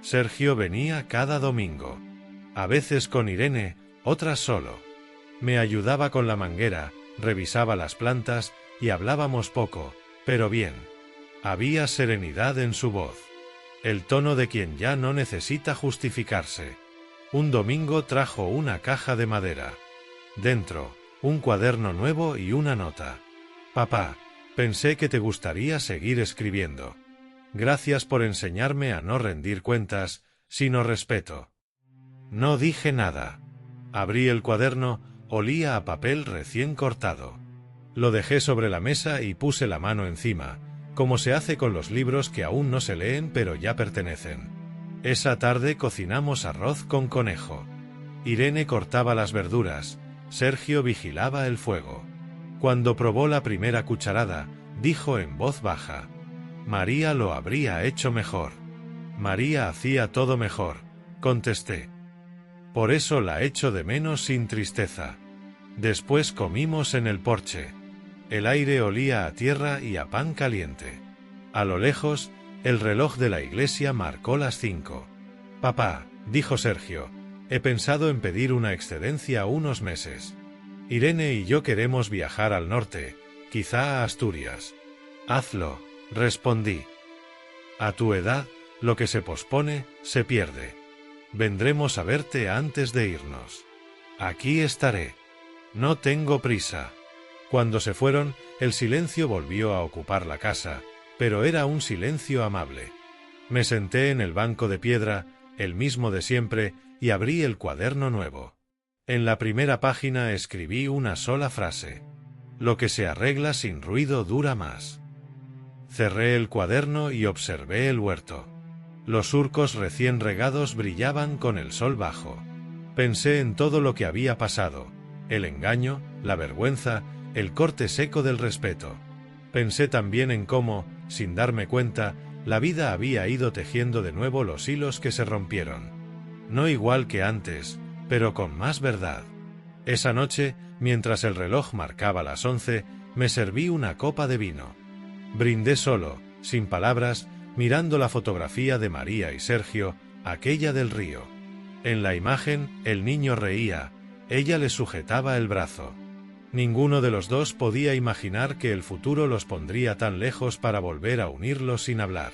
Sergio venía cada domingo. A veces con Irene, otras solo. Me ayudaba con la manguera, revisaba las plantas y hablábamos poco, pero bien. Había serenidad en su voz. El tono de quien ya no necesita justificarse. Un domingo trajo una caja de madera. Dentro, un cuaderno nuevo y una nota. Papá, pensé que te gustaría seguir escribiendo. Gracias por enseñarme a no rendir cuentas, sino respeto. No dije nada. Abrí el cuaderno, olía a papel recién cortado. Lo dejé sobre la mesa y puse la mano encima, como se hace con los libros que aún no se leen pero ya pertenecen. Esa tarde cocinamos arroz con conejo. Irene cortaba las verduras, Sergio vigilaba el fuego. Cuando probó la primera cucharada, dijo en voz baja: María lo habría hecho mejor. María hacía todo mejor, contesté. Por eso la echo de menos sin tristeza. Después comimos en el porche. El aire olía a tierra y a pan caliente. A lo lejos, el reloj de la iglesia marcó las 5. Papá, dijo Sergio, he pensado en pedir una excedencia unos meses. Irene y yo queremos viajar al norte, quizá a Asturias. Hazlo, respondí. A tu edad, lo que se pospone, se pierde. Vendremos a verte antes de irnos. Aquí estaré. No tengo prisa. Cuando se fueron, el silencio volvió a ocupar la casa, pero era un silencio amable. Me senté en el banco de piedra, el mismo de siempre, y abrí el cuaderno nuevo. En la primera página escribí una sola frase: lo que se arregla sin ruido dura más. Cerré el cuaderno y observé el huerto. Los surcos recién regados brillaban con el sol bajo. Pensé en todo lo que había pasado: el engaño, la vergüenza, el corte seco del respeto. Pensé también en cómo, sin darme cuenta, la vida había ido tejiendo de nuevo los hilos que se rompieron. No igual que antes, pero con más verdad. Esa noche, mientras el reloj marcaba las 11, me serví una copa de vino. Brindé solo, sin palabras, mirando la fotografía de María y Sergio, aquella del río. En la imagen, el niño reía, ella le sujetaba el brazo. Ninguno de los dos podía imaginar que el futuro los pondría tan lejos para volver a unirlos sin hablar.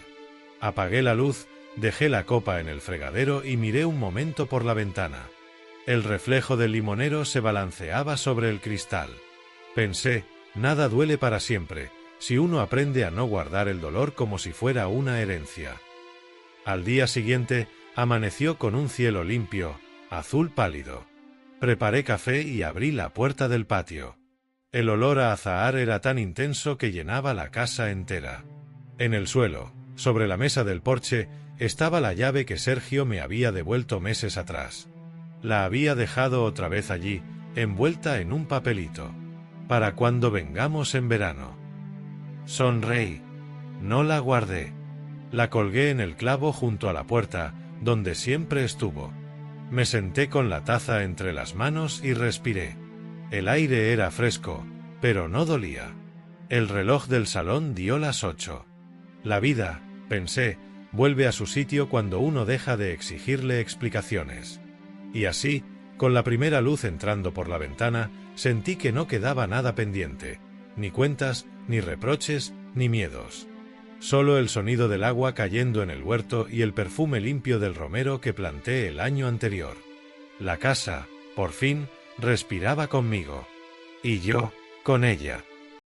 Apagué la luz, dejé la copa en el fregadero y miré un momento por la ventana. El reflejo del limonero se balanceaba sobre el cristal. Pensé, nada duele para siempre, si uno aprende a no guardar el dolor como si fuera una herencia. Al día siguiente, amaneció con un cielo limpio, azul pálido. Preparé café y abrí la puerta del patio. El olor a azahar era tan intenso que llenaba la casa entera. En el suelo, sobre la mesa del porche, estaba la llave que Sergio me había devuelto meses atrás. La había dejado otra vez allí, envuelta en un papelito. Para cuando vengamos en verano. Sonreí. No la guardé. La colgué en el clavo junto a la puerta, donde siempre estuvo. Me senté con la taza entre las manos y respiré. El aire era fresco, pero no dolía. El reloj del salón dio las 8. La vida, pensé, vuelve a su sitio cuando uno deja de exigirle explicaciones. Y así, con la primera luz entrando por la ventana, sentí que no quedaba nada pendiente, ni cuentas, ni reproches, ni miedos. Solo el sonido del agua cayendo en el huerto y el perfume limpio del romero que planté el año anterior. La casa, por fin, respiraba conmigo. Y yo, con ella.